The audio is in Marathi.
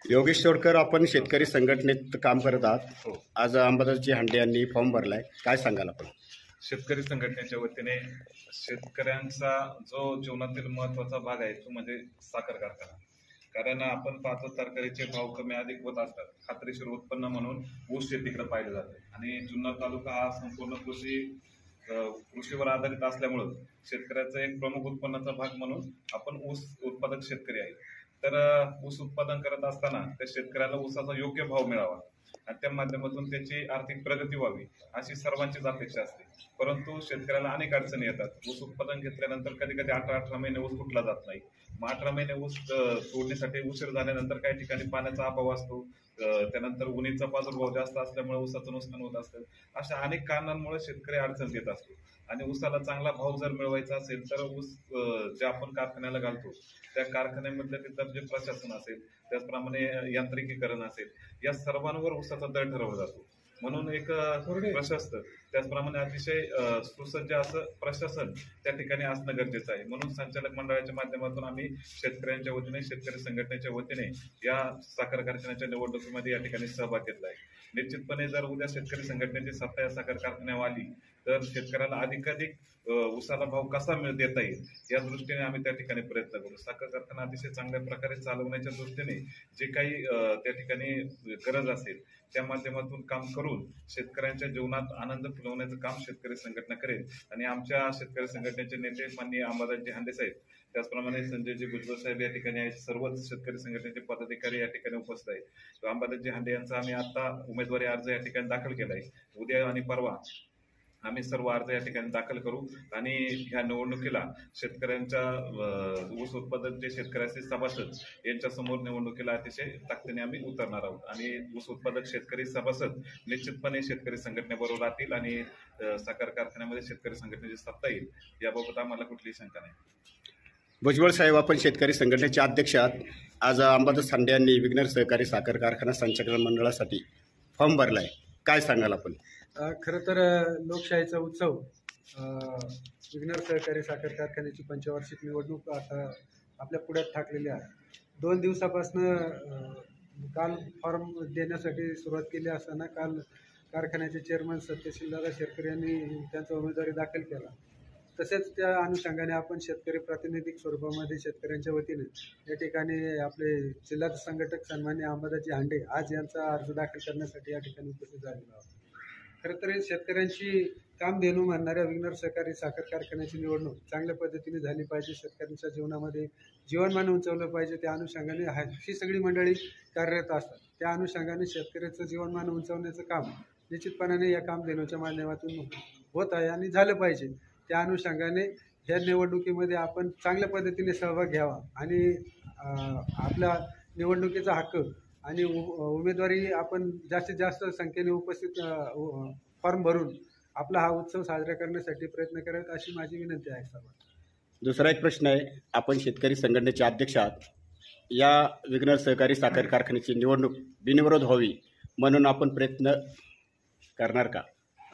योगेश तोडकर, आपण शेतकरी संघटनेत काम करत आहात. हो. आज अंबादासजी हांडे यांनी फॉर्म भरलाय, काय सांगाल आपण? शेतकरी संघटनेच्या वतीने शेतकऱ्यांचा जो जीवनातील महत्वाचा भाग आहे तो म्हणजे साखर कारखाना. कारण आपण पाहतो तरकारीचे भाव कमी अधिक होत असतात, खात्रीशीर उत्पन्न म्हणून ऊस शेतीकडे पाहिलं जातं आणि जुन्नर तालुका हा संपूर्ण कृषीवर आधारित असल्यामुळं शेतकऱ्याचा एक प्रमुख उत्पन्नाचा भाग म्हणून आपण ऊस उत्पादक शेतकरी आहे. तर ऊस उत्पादन करत असताना त्या शेतकऱ्याला ऊसाचा योग्य भाव मिळावा आणि त्या माध्यमातून त्याची आर्थिक प्रगती व्हावी अशी सर्वांचीच अपेक्षा असते. परंतु शेतकऱ्याला अनेक अडचणी येतात. ऊस उत्पादन घेतल्यानंतर कधी कधी 18 महिने ऊस तुटला जात नाही. मग 18 महिने ऊस तोडणीसाठी उशीर झाल्यानंतर काही ठिकाणी पाण्याचा अभाव असतो, त्यानंतर उन्हीचा प्रादुर्भाव जास्त असल्यामुळे ऊसाचं नुकसान होत असतं. अशा अनेक कारणांमुळे शेतकरी अडचण येत असतो आणि ऊसाला चांगला भाव जर मिळवायचा असेल तर ऊस जे आपण कारखान्याला घालतो त्या कारखान्यामधलं तिथं जे प्रशासन असेल, त्याचप्रमाणे यांत्रिकीकरण असेल, या सर्वांवर ऊसाचा दर ठरवला जातो. म्हणून एक प्रशस्त त्याचप्रमाणे अतिशय सुसज्ज असं प्रशासन त्या ठिकाणी असणं गरजेचं आहे. म्हणून संचालक मंडळाच्या माध्यमातून आम्ही शेतकऱ्यांच्या वतीने, शेतकरी संघटनेच्या वतीने या साखर कारखान्याच्या निवडणुकीमध्ये या ठिकाणी सहभाग घेतला आहे. निश्चितपणे जर उद्या शेतकरी संघटनेची सत्ता या साखर कारखान्यावर आली तर शेतकऱ्याला अधिकाधिक ऊसाला भाव कसा देता येईल या दृष्टीने आम्ही त्या ठिकाणी प्रयत्न करू. साखर कारखाना अतिशय चांगल्या प्रकारे चालवण्याच्या दृष्टीने जे काही त्या ठिकाणी गरज असेल त्या माध्यमातून काम करून शेतकऱ्यांच्या जीवनात आनंद फुलवण्याचं काम शेतकरी संघटना करेल. आणि आमच्या शेतकरी संघटनेचे नेते माननीय अंबादासजी हांडे साहेब, त्याचप्रमाणे संजयजी भुजबळ साहेब या ठिकाणी आहेत. सर्वच शेतकरी संघटनेचे पदाधिकारी या ठिकाणी उपस्थित आहेत. अंबादासजी हांडे यांचा आम्ही आता उमेदवारी अर्ज या ठिकाणी दाखल केला आहे. उद्या आणि परवा आम्ही सर्व अर्ज या ठिकाणी दाखल करू आणि ह्या निवडणुकीला शेतकऱ्यांच्या ऊस उत्पादक जे शेतकरी असतील सभासद यांच्या समोर निवडणुकीला अतिशय ताकदीने आम्ही उतरणार आहोत आणि ऊस उत्पादक शेतकरी सभासद निश्चितपणे शेतकरी संघटनेबरोबर राहतील आणि साखर कारखान्यामध्ये शेतकरी संघटनेची सत्ता येईल याबाबत आम्हाला कुठलीही शंका नाही. भुजबळ साहेब, आपण शेतकरी संघटनेचे अध्यक्ष आहात. आज अंबादास हांडे यांनी विघ्नर सहकारी साखर कारखाना संचालक मंडळासाठी फॉर्म भरलाय, काय सांगाल आपण? खरं तर लोकशाहीचा उत्सव विघ्नर सहकारी साखर कारखान्याची पंचवार्षिक निवडणूक आता आपल्या पुढ्यात ठाकलेली आहे. 2 दिवसापासून काल फॉर्म देण्यासाठी सुरुवात केली असताना काल कारखान्याचे चेअरमन सत्यशीलदादा शेरकर यांनी त्यांचा उमेदवारी दाखल केला. तसेच त्या अनुषंगाने आपण शेतकरी प्रातिनिधिक स्वरूपामध्ये शेतकऱ्यांच्या वतीने या ठिकाणी आपले जिल्हा संघटक सन्मान्य अंबादासजी हांडे आज यांचा अर्ज दाखल करण्यासाठी या ठिकाणी उपस्थित झालेला आहोत. खरं तर शेतकऱ्यांची कामधेनू म्हणणाऱ्या विघ्नर सहकारी साखर कारखान्याची निवडणूक चांगल्या पद्धतीने झाली पाहिजे, शेतकऱ्यांच्या जीवनामध्ये जीवनमान उंचावलं पाहिजे, त्या अनुषंगाने ही सगळी मंडळी कार्यरत असतात. त्या अनुषंगाने शेतकऱ्याचं जीवनमान उंचावण्याचं काम निश्चितपणाने या कामधेनूच्या माध्यमातून होत आहे आणि झालं पाहिजे. त्या अनुषंगाने ह्या निवडणुकीमध्ये आपण चांगल्या पद्धतीने सहभाग घ्यावा आणि आपला निवडणुकीचा हक्क आणि उमेदवारी आपण जास्तीत जास्त संख्येने उपस्थित फॉर्म भरून आपला हा उत्सव साजरा करण्यासाठी प्रयत्न करावेत अशी माझी विनंती आहे सर्वांना. दुसरा एक प्रश्न आहे, आपण शेतकरी संघटनेचे अध्यक्ष आहात. या विघ्नर सहकारी साखर कारखान्याची निवडणूक बिनविरोध व्हावी म्हणून आपण प्रयत्न करणार का?